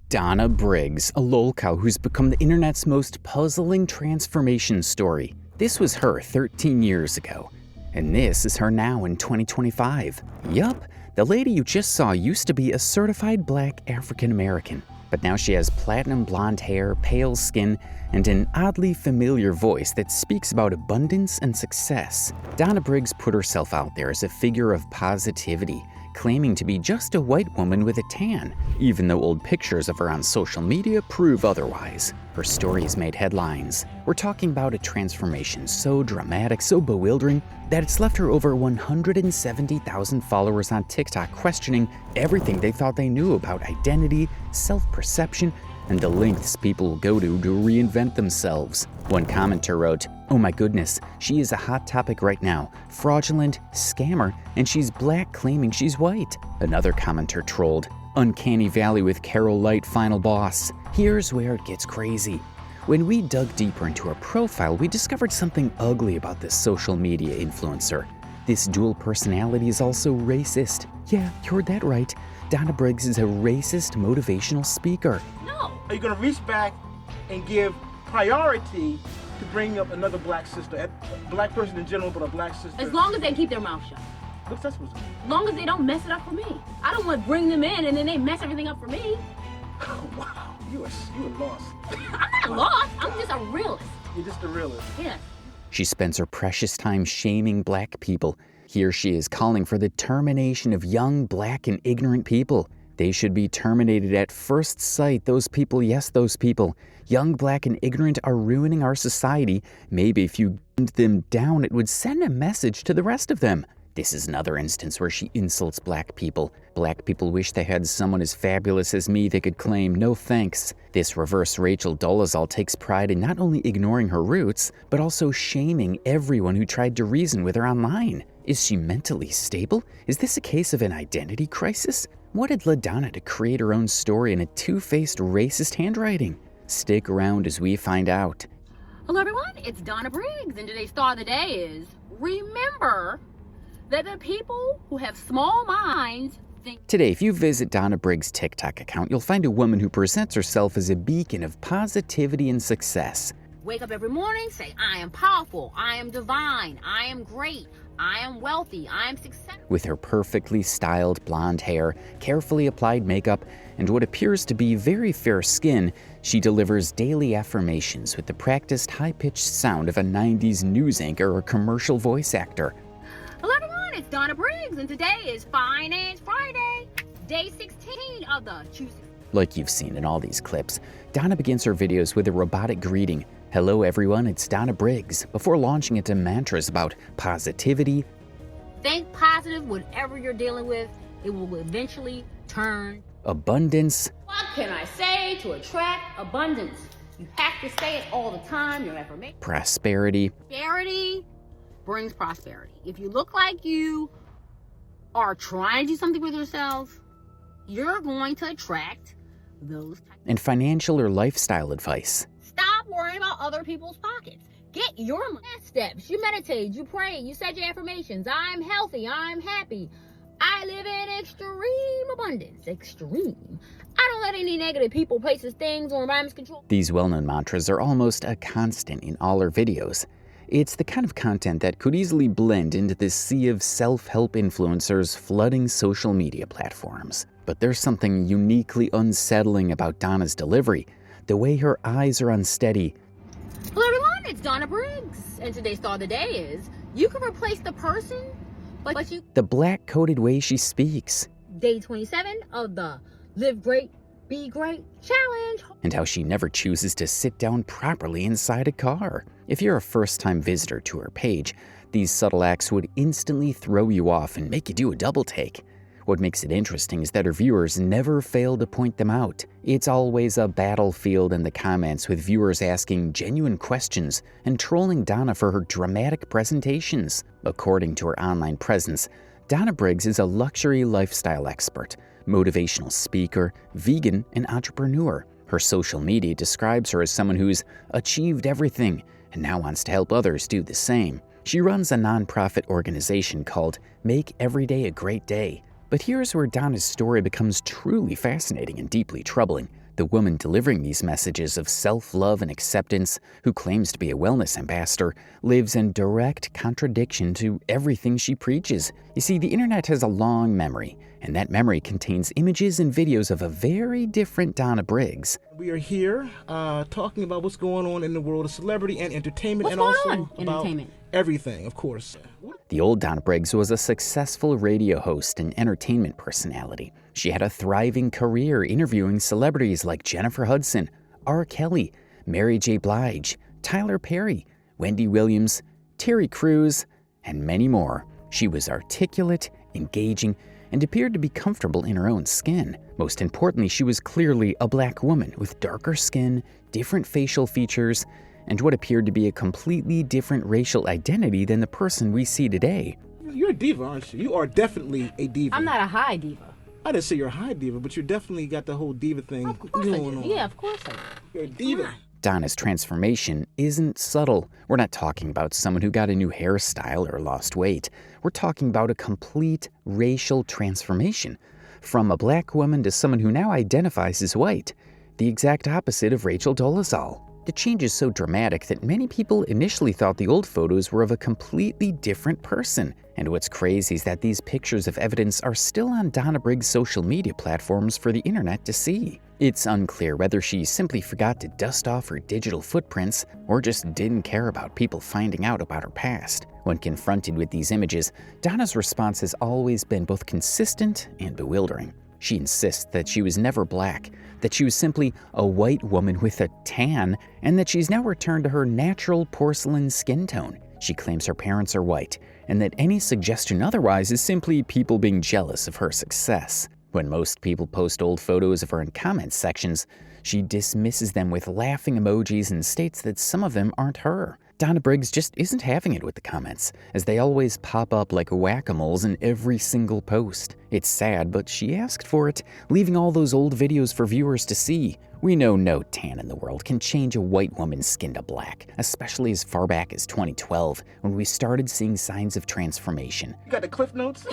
Donna Briggs, a lolcow who's become the internet's most puzzling transformation story. This was her 13 years ago, and this is her now in 2025. Yup, the lady you just saw used to be a certified black African American, but now she has platinum blonde hair, pale skin, and an oddly familiar voice that speaks about abundance and success. Donna Briggs put herself out there as a figure of positivity, claiming to be just a white woman with a tan, even though old pictures of her on social media prove otherwise. Her story has made headlines. We're talking about a transformation so dramatic, so bewildering, that it's left her over 170,000 followers on TikTok questioning everything they thought they knew about identity, self-perception, and the lengths people will go to reinvent themselves. One commenter wrote, "Oh my goodness, she is a hot topic right now. Fraudulent, scammer, and she's black claiming she's white." Another commenter trolled, "Uncanny Valley with Carol Light final boss." Here's where it gets crazy. When we dug deeper into her profile, we discovered something ugly about this social media influencer. This dual personality is also racist. Yeah, you heard that right. Donna Briggs is a racist motivational speaker. No. Are you going to reach back and give priority to bring up another black sister, a black person in general, but a black sister? As long as they keep their mouth shut. What's that supposed to mean? As long as they don't mess it up for me. I don't want to bring them in and then they mess everything up for me. Oh, wow. You are lost. I'm not lost. I'm just a realist. You're just a realist. Yeah. She spends her precious time shaming black people. Here she is calling for the termination of young, black, and ignorant people. They should be terminated at first sight. Those people, yes, those people. Young, black, and ignorant are ruining our society. Maybe if you gunned them down, it would send a message to the rest of them. This is another instance where she insults black people. Black people wish they had someone as fabulous as me they could claim no thanks. This reverse Rachel Dolezal takes pride in not only ignoring her roots, but also shaming everyone who tried to reason with her online. Is she mentally stable? Is this a case of an identity crisis? What had led Donna to create her own story in a two-faced racist handwriting? Stick around as we find out. Hello everyone, it's Donna Briggs, and today's star of the day is, remember that the people who have small minds think. Today, if you visit Donna Briggs' TikTok account, you'll find a woman who presents herself as a beacon of positivity and success. Wake up every morning, say, I am powerful, I am divine, I am great, I am wealthy, I am successful. With her perfectly styled blonde hair, carefully applied makeup, and what appears to be very fair skin, she delivers daily affirmations with the practiced high-pitched sound of a 90s news anchor or commercial voice actor. Hello everyone, it's Donna Briggs, and today is Finance Friday, day 16 of the Choose. Like you've seen in all these clips, Donna begins her videos with a robotic greeting. Hello everyone, it's Donna Briggs, before launching into mantras about positivity. Think positive, whatever you're dealing with, it will eventually turn. Abundance. What can I say to attract abundance? You have to say it all the time, your affirmation. Prosperity. Prosperity brings prosperity. If you look like you are trying to do something with yourself, you're going to attract those types. And financial or lifestyle advice. Stop worrying about other people's pockets. Get your steps. You meditate, you pray, you said your affirmations. I'm healthy, I'm happy. I live in extreme abundance. Extreme. I don't let any negative people, places, things, or environments control. These well-known mantras are almost a constant in all her videos. It's the kind of content that could easily blend into this sea of self-help influencers flooding social media platforms. But there's something uniquely unsettling about Donna's delivery, the way her eyes are unsteady. Hello everyone, it's Donna Briggs, and today's star of the day is, you can replace the person, but you... The black-coded way she speaks. Day 27 of the Live Great, Be Great Challenge. And how she never chooses to sit down properly inside a car. If you're a first-time visitor to her page, these subtle acts would instantly throw you off and make you do a double take. What makes it interesting is that her viewers never fail to point them out. It's always a battlefield in the comments, with viewers asking genuine questions and trolling Donna for her dramatic presentations. According to her online presence, Donna Briggs is a luxury lifestyle expert, motivational speaker, vegan, and entrepreneur. Her social media describes her as someone who's achieved everything and now wants to help others do the same. She runs a nonprofit organization called Make Every Day a Great Day. But here's where Donna's story becomes truly fascinating and deeply troubling. the woman delivering these messages of self-love and acceptance, who claims to be a wellness ambassador, lives in direct contradiction to everything she preaches. You see, the internet has a long memory, and that memory contains images and videos of a very different Donna Briggs. We are here talking about what's going on in the world of celebrity and entertainment. What's and going also on in about entertainment? Everything, of course. The old Donna Briggs was a successful radio host and entertainment personality. She had a thriving career interviewing celebrities like Jennifer Hudson, R. Kelly, Mary J. Blige, Tyler Perry, Wendy Williams, Terry Crews, and many more. She was articulate, engaging, and appeared to be comfortable in her own skin. Most importantly, she was clearly a black woman with darker skin, different facial features, and what appeared to be a completely different racial identity than the person we see today. You're a diva, aren't you? You are definitely a diva. I'm not a high diva. I didn't say you're a high diva, but you definitely got the whole diva thing Of course I going do. on. Yeah, of course I do. You're a diva. Donna's transformation isn't subtle. We're not talking about someone who got a new hairstyle or lost weight. We're talking about a complete racial transformation, from a black woman to someone who now identifies as white, the exact opposite of Rachel Dolezal. The change is so dramatic that many people initially thought the old photos were of a completely different person. And what's crazy is that these pictures of evidence are still on Donna Briggs' social media platforms for the internet to see. It's unclear whether she simply forgot to dust off her digital footprints or just didn't care about people finding out about her past. When confronted with these images, Donna's response has always been both consistent and bewildering. She insists that she was never black, that she was simply a white woman with a tan, and that she's now returned to her natural porcelain skin tone. She claims her parents are white, and that any suggestion otherwise is simply people being jealous of her success. When most people post old photos of her in comment sections, she dismisses them with laughing emojis and states that some of them aren't her. Donna Briggs just isn't having it with the comments, as they always pop up like whack-a-moles in every single post. It's sad, but she asked for it, leaving all those old videos for viewers to see. We know no tan in the world can change a white woman's skin to black, especially as far back as 2012, when we started seeing signs of transformation. You got the Cliff Notes?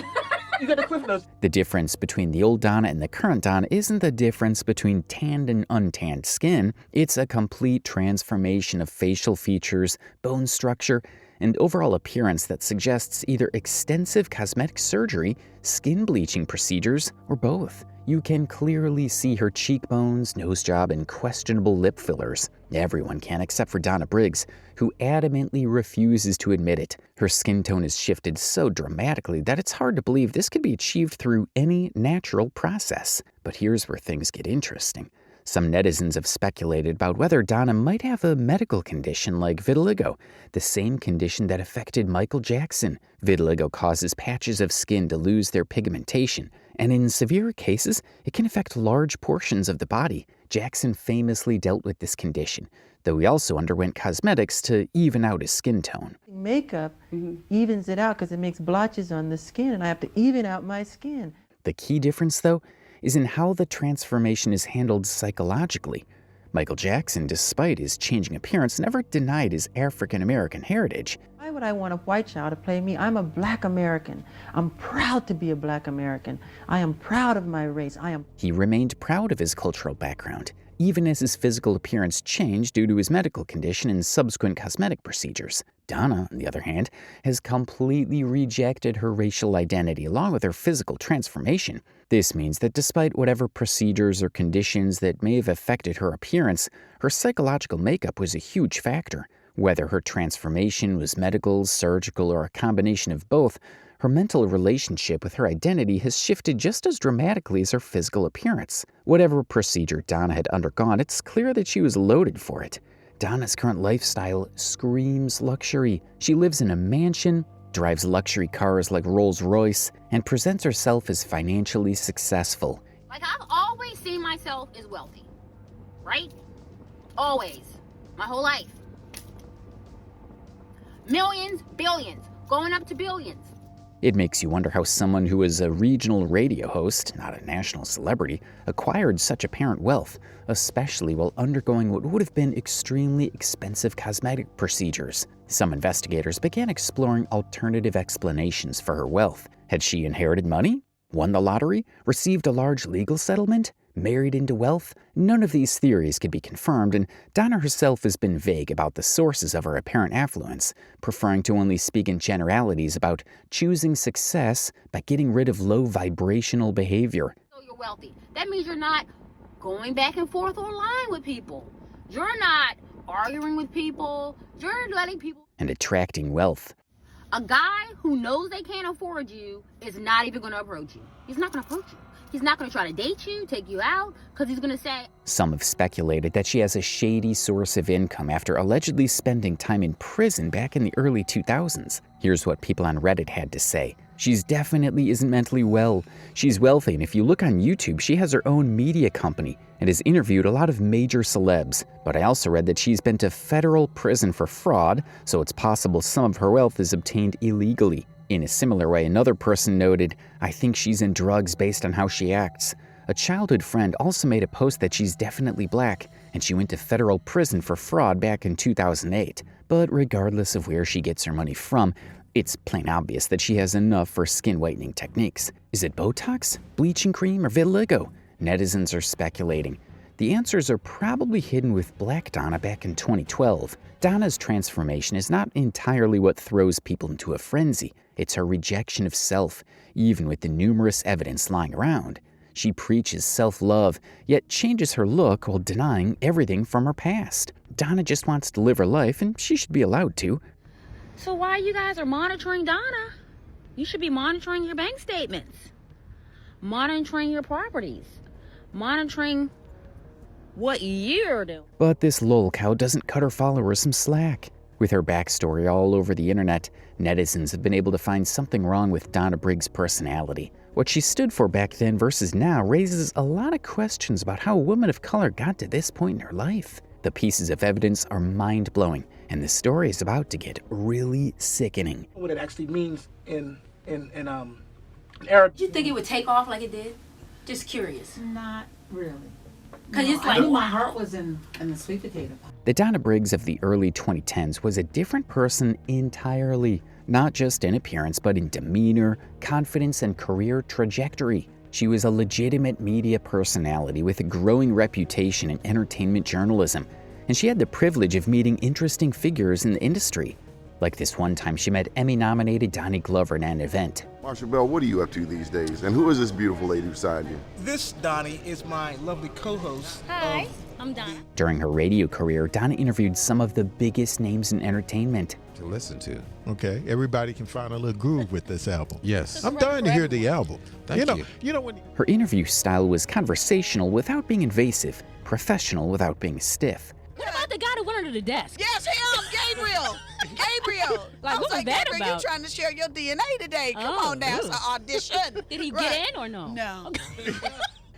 You got the Cliff Notes. The difference between the old Donna and the current Donna isn't the difference between tanned and untanned skin. It's a complete transformation of facial features, bone structure, and overall appearance that suggests either extensive cosmetic surgery, skin bleaching procedures, or both. You can clearly see her cheekbones, nose job, and questionable lip fillers. Everyone can except for Donna Briggs, who adamantly refuses to admit it. Her skin tone has shifted so dramatically that it's hard to believe this could be achieved through any natural process. But here's where things get interesting. Some netizens have speculated about whether Donna might have a medical condition like vitiligo, the same condition that affected Michael Jackson. Vitiligo causes patches of skin to lose their pigmentation, and in severe cases, it can affect large portions of the body. Jackson famously dealt with this condition, though he also underwent cosmetics to even out his skin tone. Makeup evens it out because it makes blotches on the skin, and I have to even out my skin. The key difference, though, is in how the transformation is handled psychologically. Michael Jackson, despite his changing appearance, never denied his African-American heritage. Why would I want a white child to play me? I'm a black American. I'm proud to be a black American. I am proud of my race. He remained proud of his cultural background, even as his physical appearance changed due to his medical condition and subsequent cosmetic procedures. Donna, on the other hand, has completely rejected her racial identity along with her physical transformation. This means that despite whatever procedures or conditions that may have affected her appearance, her psychological makeup was a huge factor. Whether her transformation was medical, surgical, or a combination of both, her mental relationship with her identity has shifted just as dramatically as her physical appearance. Whatever procedure Donna had undergone, it's clear that she was loaded for it. Donna's current lifestyle screams luxury. She lives in a mansion, drives luxury cars like Rolls-Royce, and presents herself as financially successful. Like, I've always seen myself as wealthy, right? Always. My whole life. Millions, billions, going up to billions. It makes you wonder how someone who was a regional radio host, not a national celebrity, acquired such apparent wealth, especially while undergoing what would have been extremely expensive cosmetic procedures. Some investigators began exploring alternative explanations for her wealth. Had she inherited money? Won the lottery? Received a large legal settlement? married into wealth? None of these theories could be confirmed, and Donna herself has been vague about the sources of her apparent affluence, preferring to only speak in generalities about choosing success by getting rid of low vibrational behavior. So you're wealthy. That means you're not going back and forth or lying with people. You're not arguing with people. You're letting people... And attracting wealth. A guy who knows they can't afford you is not even going to approach you. He's not going to approach you. He's not going to try to date you, take you out, because he's going to say... Some have speculated that she has a shady source of income after allegedly spending time in prison back in the early 2000s. Here's what people on Reddit had to say. She's definitely isn't mentally well. She's wealthy, and if you look on YouTube, she has her own media company and has interviewed a lot of major celebs. But I also read that she's been to federal prison for fraud, so it's possible some of her wealth is obtained illegally. In a similar way, another person noted, "I think she's in drugs based on how she acts." A childhood friend also made a post that she's definitely black, and she went to federal prison for fraud back in 2008. But regardless of where she gets her money from, it's plain obvious that she has enough for skin whitening techniques. Is it Botox, bleaching cream, or vitiligo? Netizens are speculating. The answers are probably hidden with Black Donna back in 2012. Donna's transformation is not entirely what throws people into a frenzy. It's her rejection of self, even with the numerous evidence lying around. She preaches self-love, yet changes her look while denying everything from her past. Donna just wants to live her life, and she should be allowed to. So why you guys are monitoring Donna? You should be monitoring your bank statements, monitoring your properties, monitoring what you're doing. But this Lolcow doesn't cut her followers some slack. With her backstory all over the internet, netizens have been able to find something wrong with Donna Briggs' personality. What she stood for back then versus now raises a lot of questions about how a woman of color got to this point in her life. The pieces of evidence are mind-blowing, and the story is about to get really sickening. What it actually means in Arab. Did you think it would take off like it did? Just curious. Not really. Because it's I like, knew my heart was in the sweet potato pie. The Donna Briggs of the early 2010s was a different person entirely, not just in appearance, but in demeanor, confidence, and career trajectory. She was a legitimate media personality with a growing reputation in entertainment journalism, and she had the privilege of meeting interesting figures in the industry. Like this one time she met Emmy-nominated Donnie Glover at an event. Marshall Bell, what are you up to these days? And who is this beautiful lady beside you? This, Donnie, is my lovely co-host. hi, I'm Donna. During her radio career, Donna interviewed some of the biggest names in entertainment. To listen to. Okay, everybody can find a little groove with this album. Yes. I'm dying to hear the album. Thank you. You know when Her interview style was conversational without being invasive, professional without being stiff. What about the guy that went under the desk? Yes, him, Gabriel. Gabriel. Like, I was what was like, that Gabriel, about? you trying to share your DNA today. Come Oh, on now, it's ooh. an audition. Did he Right. get in or no? No.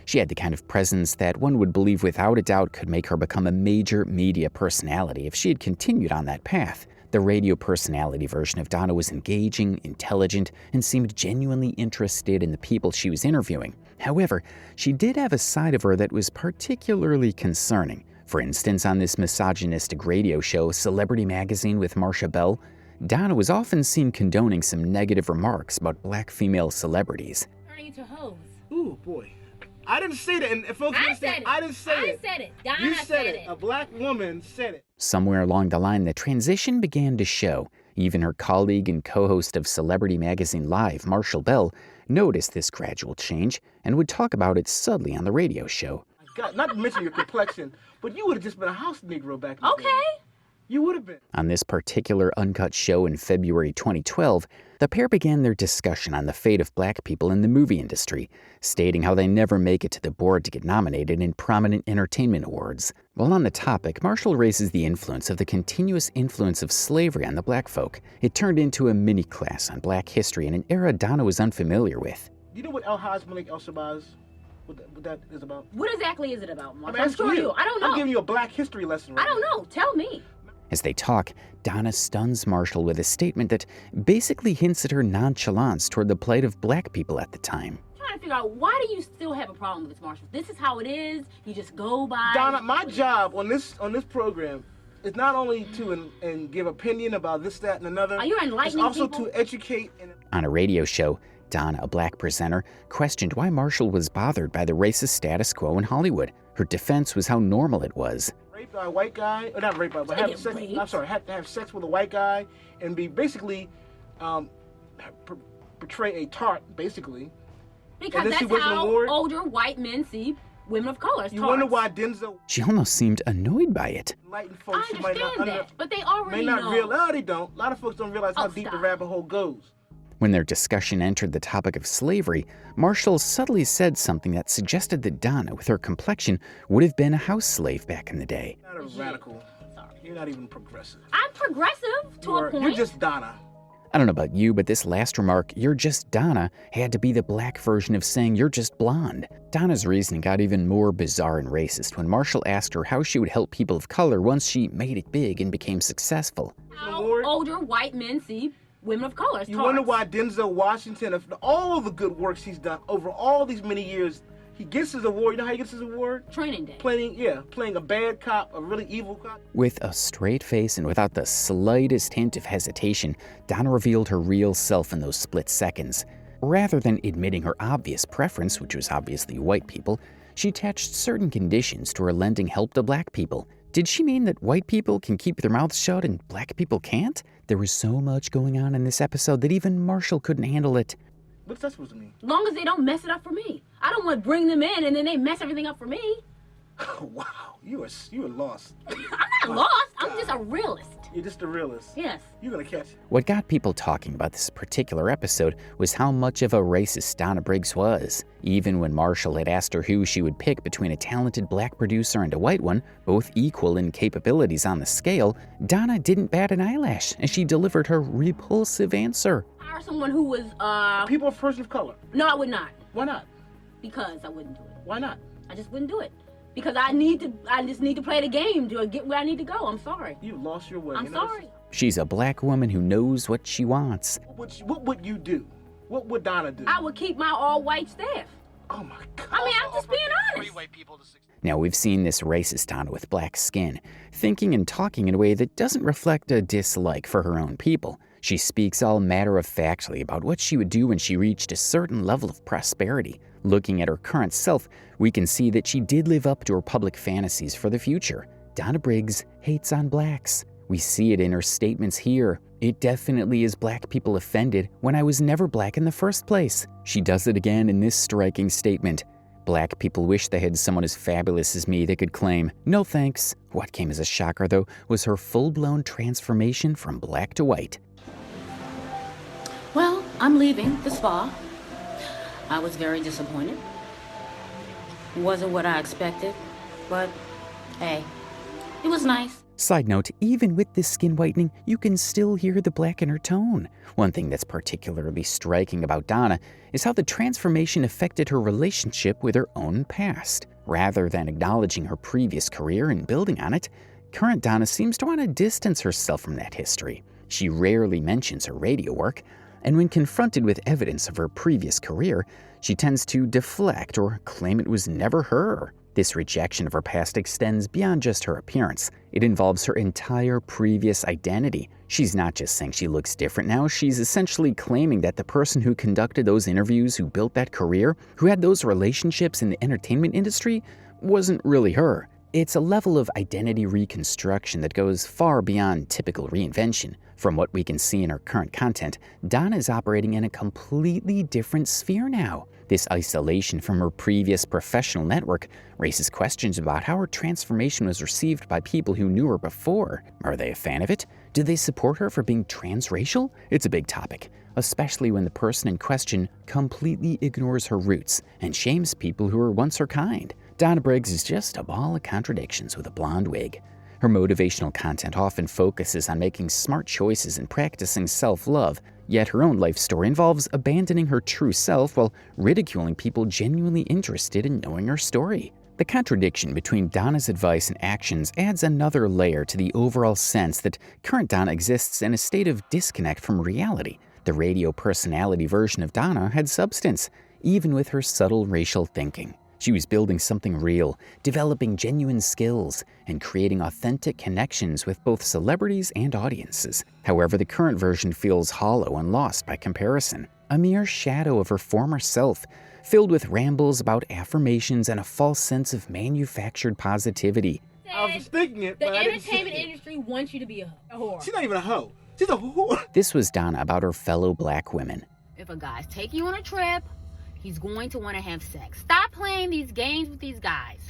She had the kind of presence that one would believe without a doubt could make her become a major media personality if she had continued on that path. The radio personality version of Donna was engaging, intelligent, and seemed genuinely interested in the people she was interviewing. However, she did have a side of her that was particularly concerning. For instance, on this misogynistic radio show, Celebrity Magazine with Marsha Bell, Donna was often seen condoning some negative remarks about black female celebrities. Turning into hoes. Ooh, boy. I didn't say that, and folks I understand, said it. I didn't say I it. said it. Donna You said it. it. A black woman said it. Somewhere along the line, the transition began to show. Even her colleague and co-host of Celebrity Magazine Live, Marshall Bell, noticed this gradual change and would talk about it subtly on the radio show. God, not to mention your complexion, but you would have just been a house Negro back in the day. Okay. You would have been. On this particular uncut show in February 2012, the pair began their discussion on the fate of black people in the movie industry, stating how they never make it to the board to get nominated in prominent entertainment awards. While on the topic, Marshall raises the influence of the continuous influence of slavery on the black folk. It turned into a mini-class on black history in an era Donna was unfamiliar with. Do you know what El-Haj Malik El-Shabazz, what that is about? What exactly is it about, Mark? I'm I'm asking sure you. I don't know. I'm giving you a black history lesson right I don't now. know. Tell me. As they talk, Donna stuns Marshall with a statement that basically hints at her nonchalance toward the plight of black people at the time. I'm trying to figure out, why do you still have a problem with this, Marshall? This is how it is. You just go by. Donna, my job on this program is not only to and give opinion about this, that, and another. Are you enlightening it's also people? to educate and On a radio show, Donna, a black presenter, questioned why Marshall was bothered by the racist status quo in Hollywood. Her defense was how normal it was. Raped by a white guy, or not raped by, but have sex. I'm sorry, have to have sex with a white guy and be basically portray a tart, basically. Because that's how older white men see women of color as You wonder why Denzel. She almost seemed annoyed by it. Folks I understand that, but they already know. They don't. A lot of folks don't realize how deep the rabbit hole goes. When their discussion entered the topic of slavery, Marshall subtly said something that suggested that Donna, with her complexion, would have been a house slave back in the day. You're not a radical. You're not even progressive. I'm progressive to a point. You're just Donna. I don't know about you, but this last remark, "you're just Donna," had to be the black version of saying you're just blonde. Donna's reasoning got even more bizarre and racist when Marshall asked her how she would help people of color once she made it big and became successful. How older white men see women of color as You wonder why Denzel Washington, of all the good works he's done over all these many years, he gets his award. You know how he gets his award? Training Day. Playing a bad cop, a really evil cop. With a straight face and without the slightest hint of hesitation, Donna revealed her real self in those split seconds. Rather than admitting her obvious preference, which was obviously white people, she attached certain conditions to her lending help to black people. Did she mean that white people can keep their mouths shut and black people can't? There was so much going on in this episode that even Marshall couldn't handle it. What's that supposed to mean? As long as they don't mess it up for me. I don't want to bring them in and then they mess everything up for me. Wow, you are lost. I'm not lost. I'm just a realist. You're just a realist. Yes. You're gonna catch it. What got people talking about this particular episode was how much of a racist Donna Briggs was. Even when Marshall had asked her who she would pick between a talented black producer and a white one, both equal in capabilities on the scale, Donna didn't bat an eyelash as she delivered her repulsive answer. Hire someone who was, People of person of color. No, I would not. Why not? Because I wouldn't do it. Why not? I just wouldn't do it. Because I just need to play the game to get where I need to go. I'm sorry. You lost your way. I'm sorry. She's a black woman who knows what she wants. What would you do? What would Donna do? I would keep my all-white staff. Oh my God. I mean, I'm just being honest. Now, we've seen this racist Donna with black skin, thinking and talking in a way that doesn't reflect a dislike for her own people. She speaks all matter-of-factly about what she would do when she reached a certain level of prosperity. Looking at her current self, we can see that she did live up to her public fantasies for the future. Donna Briggs hates on blacks. We see it in her statements here. It definitely is black people offended when I was never black in the first place. She does it again in this striking statement. Black people wish they had someone as fabulous as me they could claim. No thanks. What came as a shocker, though, was her full-blown transformation from black to white. Well, I'm leaving the spa. I was very disappointed. It wasn't what I expected, but hey, it was nice. Side note, even with this skin whitening, you can still hear the black in her tone. One thing that's particularly striking about Donna is how the transformation affected her relationship with her own past. Rather than acknowledging her previous career and building on it, current Donna seems to want to distance herself from that history. She rarely mentions her radio work, and when confronted with evidence of her previous career, she tends to deflect or claim it was never her. This rejection of her past extends beyond just her appearance. It involves her entire previous identity. She's not just saying she looks different now, she's essentially claiming that the person who conducted those interviews, who built that career, who had those relationships in the entertainment industry, wasn't really her. It's a level of identity reconstruction that goes far beyond typical reinvention. From what we can see in her current content, Donna is operating in a completely different sphere now. This isolation from her previous professional network raises questions about how her transformation was received by people who knew her before. Are they a fan of it? Do they support her for being transracial? It's a big topic, especially when the person in question completely ignores her roots and shames people who were once her kind. Donna Briggs is just a ball of contradictions with a blonde wig. Her motivational content often focuses on making smart choices and practicing self-love, yet her own life story involves abandoning her true self while ridiculing people genuinely interested in knowing her story. The contradiction between Donna's advice and actions adds another layer to the overall sense that current Donna exists in a state of disconnect from reality. The radio personality version of Donna had substance, even with her subtle racial thinking. She was building something real, developing genuine skills, and creating authentic connections with both celebrities and audiences. However, the current version feels hollow and lost by comparison. a mere shadow of her former self, filled with rambles about affirmations and a false sense of manufactured positivity. I was thinking it, The but I didn't say entertainment it. industry wants you to be a whore. She's not even a hoe. She's a whore. This was Donna about her fellow black women. If a guy's taking you on a trip, he's going to want to have sex. Stop playing these games with these guys.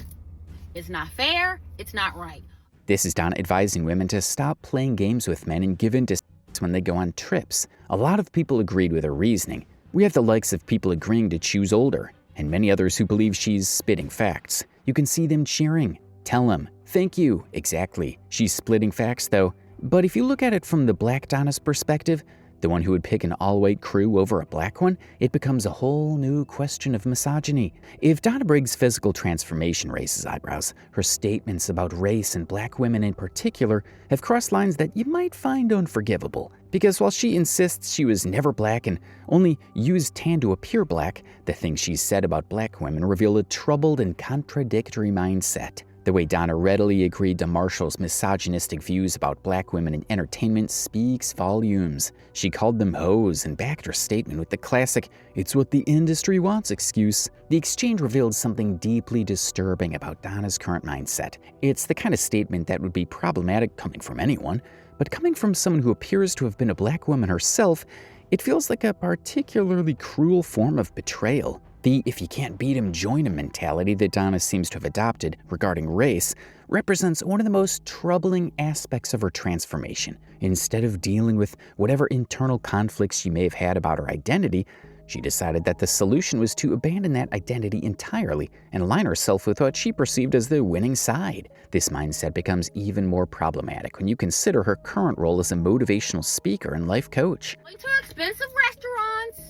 It's not fair. It's not right. This is Donna advising women to stop playing games with men and give in to sex when they go on trips. A lot of people agreed with her reasoning. We have the likes of people agreeing to choose older, and many others who believe she's spitting facts. You can see them cheering. Tell them, thank you. Exactly. She's splitting facts though. But if you look at it from the black Donna's perspective, the one who would pick an all-white crew over a black one, it becomes a whole new question of misogyny. If Donna Briggs' physical transformation raises eyebrows, her statements about race and black women in particular have crossed lines that you might find unforgivable. Because while she insists she was never black and only used tan to appear black, the things she said about black women reveal a troubled and contradictory mindset. The way Donna readily agreed to Marshall's misogynistic views about black women in entertainment speaks volumes. She called them hoes and backed her statement with the classic, "It's what the industry wants" excuse. The exchange revealed something deeply disturbing about Donna's current mindset. It's the kind of statement that would be problematic coming from anyone, but coming from someone who appears to have been a black woman herself, it feels like a particularly cruel form of betrayal. The if you can't beat him, join him mentality that Donna seems to have adopted regarding race represents one of the most troubling aspects of her transformation. Instead of dealing with whatever internal conflicts she may have had about her identity, she decided that the solution was to abandon that identity entirely and align herself with what she perceived as the winning side. This mindset becomes even more problematic when you consider her current role as a motivational speaker and life coach. Going to expensive restaurants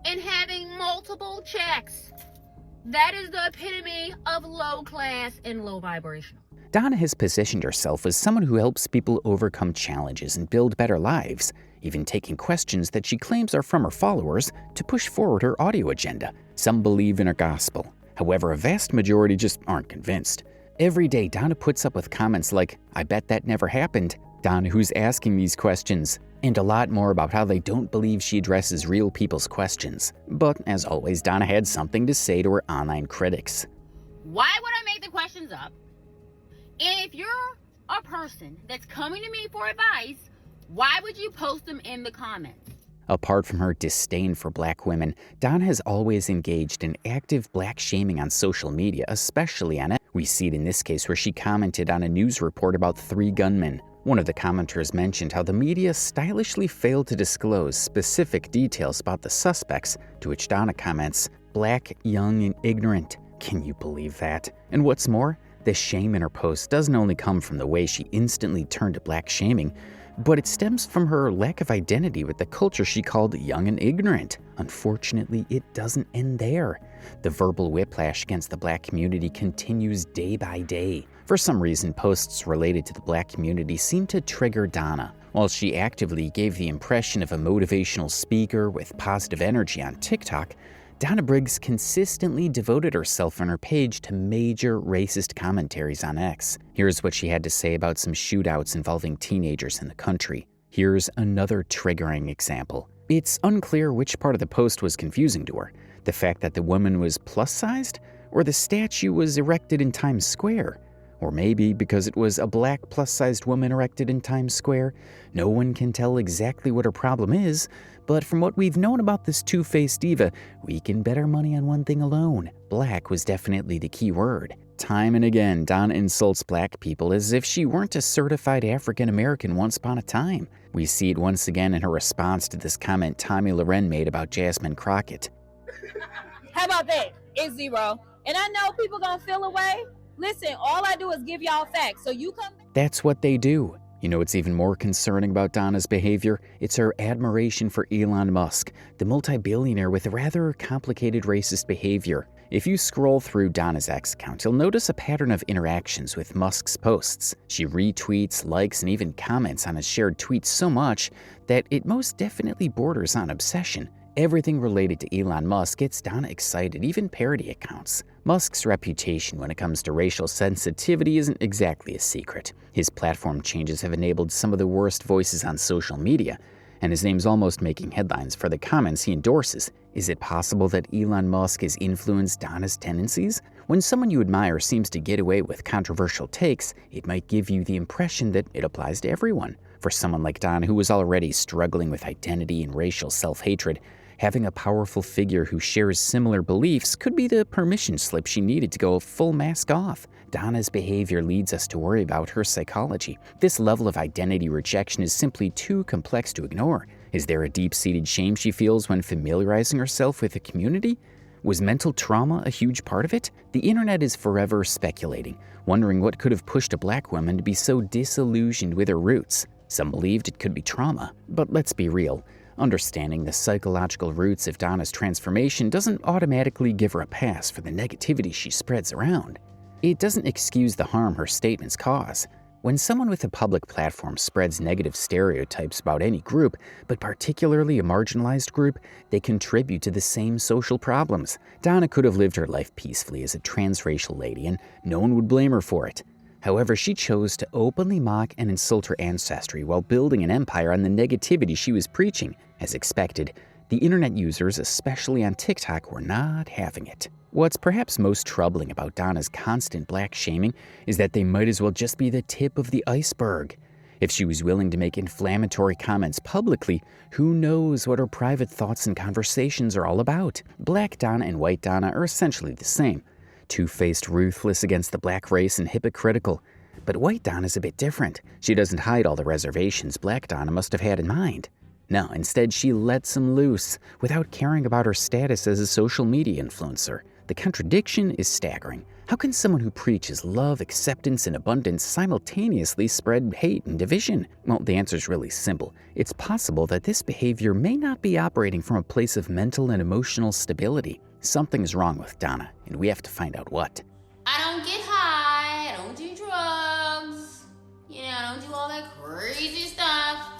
and having multiple checks. That is the epitome of low class and low vibrational. Donna has positioned herself as someone who helps people overcome challenges and build better lives, even taking questions that she claims are from her followers to push forward her audio agenda. Some believe in her gospel. However, a vast majority just aren't convinced. Every day, Donna puts up with comments like, "I bet that never happened." Donna who's asking these questions, and a lot more about how they don't believe she addresses real people's questions. But as always, Donna had something to say to her online critics. Why would I make the questions up? And if you're a person that's coming to me for advice, why would you post them in the comments? Apart from her disdain for black women, Donna has always engaged in active black shaming on social media, especially on it. We see it in this case where she commented on a news report about 3 gunmen. One of the commenters mentioned how the media stylishly failed to disclose specific details about the suspects, to which Donna comments, "Black, young, and ignorant." Can you believe that? And what's more, the shame in her post doesn't only come from the way she instantly turned to black shaming, but it stems from her lack of identity with the culture she called young and ignorant. Unfortunately, it doesn't end there. The verbal whiplash against the black community continues day by day. For some reason, posts related to the black community seem to trigger Donna. While she actively gave the impression of a motivational speaker with positive energy on TikTok, Donna Briggs consistently devoted herself on her page to major racist commentaries on X. Here's what she had to say about some shootouts involving teenagers in the country. Here's another triggering example. It's unclear which part of the post was confusing to her, the fact that the woman was plus-sized, or the statue was erected in Times Square. Or maybe because it was a black plus-sized woman erected in Times Square. No one can tell exactly what her problem is, but from what we've known about this two-faced diva, we can bet our money on one thing alone. Black was definitely the key word. Time and again, Donna insults black people as if she weren't a certified African-American once upon a time. We see it once again in her response to this comment Tommy Loren made about Jasmine Crockett. How about that? It's 0. And I know people gonna feel away. Listen, all I do is give y'all facts, so you come. That's what they do. You know what's even more concerning about Donna's behavior? It's her admiration for Elon Musk, the multi-billionaire with rather complicated racist behavior. If you scroll through Donna's X account, you'll notice a pattern of interactions with Musk's posts. She retweets, likes, and even comments on his shared tweets so much that it most definitely borders on obsession. Everything related to Elon Musk gets Donna excited, even parody accounts. Musk's reputation when it comes to racial sensitivity isn't exactly a secret. His platform changes have enabled some of the worst voices on social media, and his name's almost making headlines for the comments he endorses. Is it possible that Elon Musk has influenced Donna's tendencies? When someone you admire seems to get away with controversial takes, it might give you the impression that it applies to everyone. For someone like Donna, who was already struggling with identity and racial self-hatred, having a powerful figure who shares similar beliefs could be the permission slip she needed to go full mask off. Donna's behavior leads us to worry about her psychology. This level of identity rejection is simply too complex to ignore. Is there a deep-seated shame she feels when familiarizing herself with a community? Was mental trauma a huge part of it? The internet is forever speculating, wondering what could have pushed a black woman to be so disillusioned with her roots. Some believed it could be trauma, but let's be real. Understanding the psychological roots of Donna's transformation doesn't automatically give her a pass for the negativity she spreads around. It doesn't excuse the harm her statements cause. When someone with a public platform spreads negative stereotypes about any group, but particularly a marginalized group, they contribute to the same social problems. Donna could have lived her life peacefully as a transracial lady, and no one would blame her for it. However, she chose to openly mock and insult her ancestry while building an empire on the negativity she was preaching. As expected, the internet users, especially on TikTok, were not having it. What's perhaps most troubling about Donna's constant black shaming is that they might as well just be the tip of the iceberg. If she was willing to make inflammatory comments publicly, who knows what her private thoughts and conversations are all about? Black Donna and white Donna are essentially the same. Two-faced, ruthless against the black race, and hypocritical. But white Donna's a bit different. She doesn't hide all the reservations black Donna must have had in mind. No, instead she lets them loose, without caring about her status as a social media influencer. The contradiction is staggering. How can someone who preaches love, acceptance, and abundance simultaneously spread hate and division? Well, the answer is really simple. It's possible that this behavior may not be operating from a place of mental and emotional stability. Something's wrong with Donna, and we have to find out what. I don't get high, I don't do drugs, I don't do all that crazy stuff.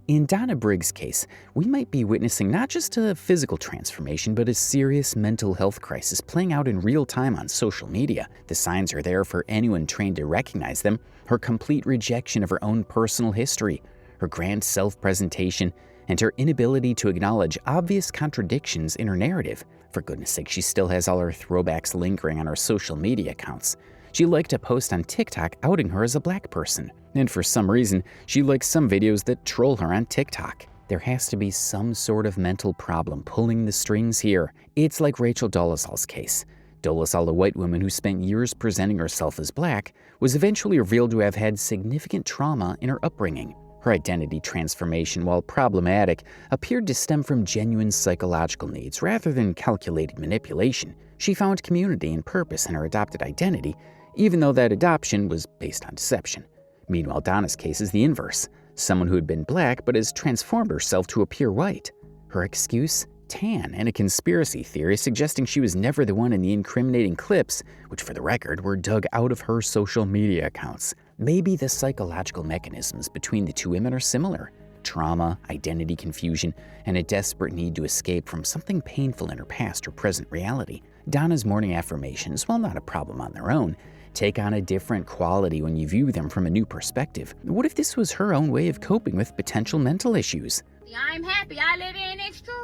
In Donna Briggs' case, we might be witnessing not just a physical transformation, but a serious mental health crisis playing out in real time on social media. The signs are there for anyone trained to recognize them. Her complete rejection of her own personal history, her grand self-presentation, and her inability to acknowledge obvious contradictions in her narrative. For goodness sake, she still has all her throwbacks lingering on her social media accounts. She liked a post on TikTok outing her as a black person. And for some reason, she likes some videos that troll her on TikTok. There has to be some sort of mental problem pulling the strings here. It's like Rachel Dolezal's case. Dolezal, a white woman who spent years presenting herself as black, was eventually revealed to have had significant trauma in her upbringing. Her identity transformation, while problematic, appeared to stem from genuine psychological needs rather than calculated manipulation. She found community and purpose in her adopted identity, even though that adoption was based on deception. Meanwhile, Donna's case is the inverse. Someone who had been black but has transformed herself to appear white. Her excuse? Tan, and a conspiracy theory suggesting she was never the one in the incriminating clips, which for the record were dug out of her social media accounts. Maybe the psychological mechanisms between the two women are similar. Trauma, identity confusion, and a desperate need to escape from something painful in her past or present reality. Donna's morning affirmations, while not a problem on their own, take on a different quality when you view them from a new perspective. What if this was her own way of coping with potential mental issues? I'm happy, I live in extreme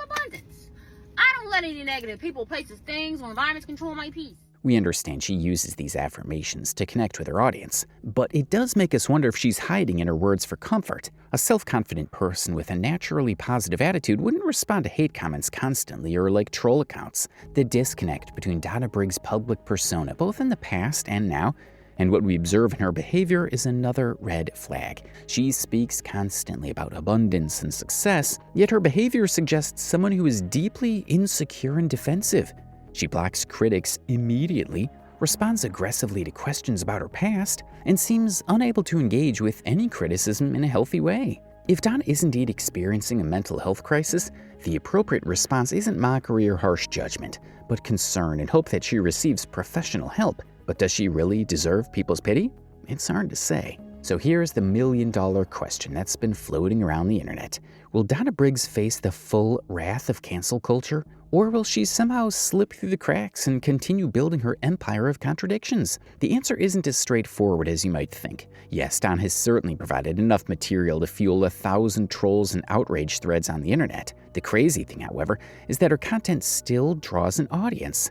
abundance. I don't let any negative people, places, things, or environments control my peace. We understand she uses these affirmations to connect with her audience, but it does make us wonder if she's hiding in her words for comfort. A self-confident person with a naturally positive attitude wouldn't respond to hate comments constantly or like troll accounts. The disconnect between Donna Briggs' public persona, both in the past and now, and what we observe in her behavior is another red flag. She speaks constantly about abundance and success, yet her behavior suggests someone who is deeply insecure and defensive. She blocks critics immediately, responds aggressively to questions about her past, and seems unable to engage with any criticism in a healthy way. If Donna is indeed experiencing a mental health crisis, the appropriate response isn't mockery or harsh judgment, but concern and hope that she receives professional help. But does she really deserve people's pity? It's hard to say. So here's the million-dollar question that's been floating around the internet. Will Donna Briggs face the full wrath of cancel culture? Or will she somehow slip through the cracks and continue building her empire of contradictions? The answer isn't as straightforward as you might think. Yes, Donna has certainly provided enough material to fuel 1,000 trolls and outrage threads on the internet. The crazy thing, however, is that her content still draws an audience.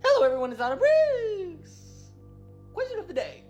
Hello everyone, it's Donna Briggs. Question of the day.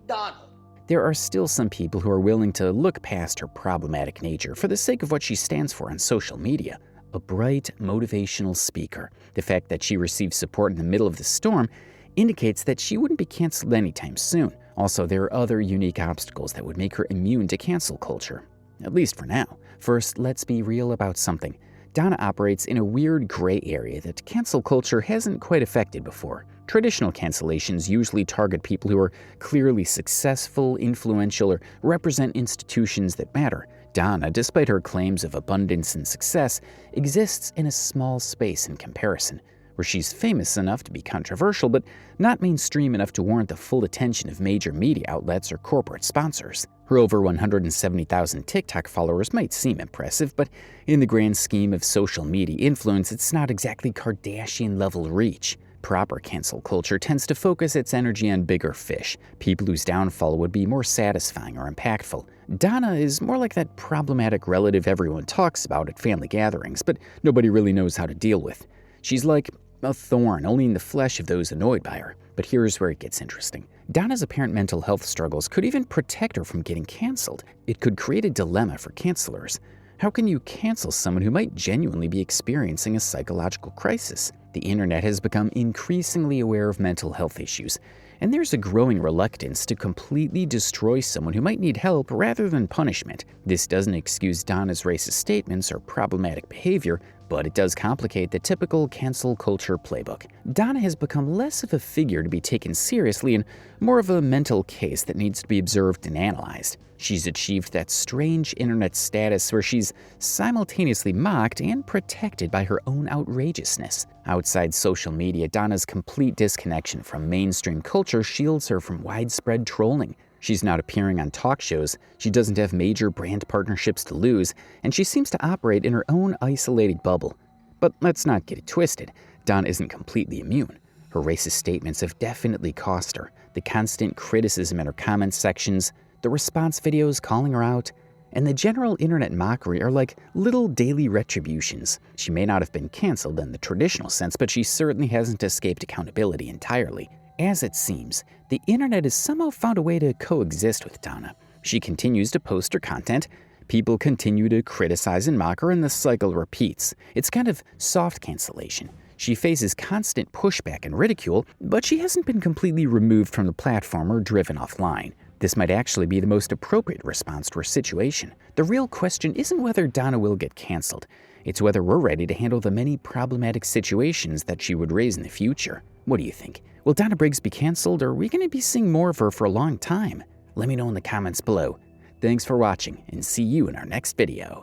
Donna. There are still some people who are willing to look past her problematic nature for the sake of what she stands for on social media. A bright, motivational speaker. The fact that she received support in the middle of the storm indicates that she wouldn't be canceled anytime soon. Also, there are other unique obstacles that would make her immune to cancel culture. At least for now. First, let's be real about something. Donna operates in a weird gray area that cancel culture hasn't quite affected before. Traditional cancellations usually target people who are clearly successful, influential, or represent institutions that matter. Donna, despite her claims of abundance and success, exists in a small space in comparison, where she's famous enough to be controversial, but not mainstream enough to warrant the full attention of major media outlets or corporate sponsors. Her over 170,000 TikTok followers might seem impressive, but in the grand scheme of social media influence, it's not exactly Kardashian-level reach. Proper cancel culture tends to focus its energy on bigger fish, people whose downfall would be more satisfying or impactful. Donna is more like that problematic relative everyone talks about at family gatherings, but nobody really knows how to deal with. She's like a thorn, only in the flesh of those annoyed by her. But here's where it gets interesting. Donna's apparent mental health struggles could even protect her from getting canceled. It could create a dilemma for cancelers. How can you cancel someone who might genuinely be experiencing a psychological crisis? The internet has become increasingly aware of mental health issues, and there's a growing reluctance to completely destroy someone who might need help rather than punishment. This doesn't excuse Donna's racist statements or problematic behavior, but it does complicate the typical cancel culture playbook. Donna has become less of a figure to be taken seriously and more of a mental case that needs to be observed and analyzed. She's achieved that strange internet status where she's simultaneously mocked and protected by her own outrageousness. Outside social media, Donna's complete disconnection from mainstream culture shields her from widespread trolling. She's not appearing on talk shows, she doesn't have major brand partnerships to lose, and she seems to operate in her own isolated bubble. But let's not get it twisted. Donna isn't completely immune. Her racist statements have definitely cost her. The constant criticism in her comment sections, the response videos calling her out, and the general internet mockery are like little daily retributions. She may not have been canceled in the traditional sense, but she certainly hasn't escaped accountability entirely. As it seems, the internet has somehow found a way to coexist with Donna. She continues to post her content, people continue to criticize and mock her, and the cycle repeats. It's kind of soft cancellation. She faces constant pushback and ridicule, but she hasn't been completely removed from the platform or driven offline. This might actually be the most appropriate response to her situation. The real question isn't whether Donna will get canceled. It's whether we're ready to handle the many problematic situations that she would raise in the future. What do you think? Will Donna Briggs be canceled, or are we going to be seeing more of her for a long time? Let me know in the comments below. Thanks for watching, and see you in our next video.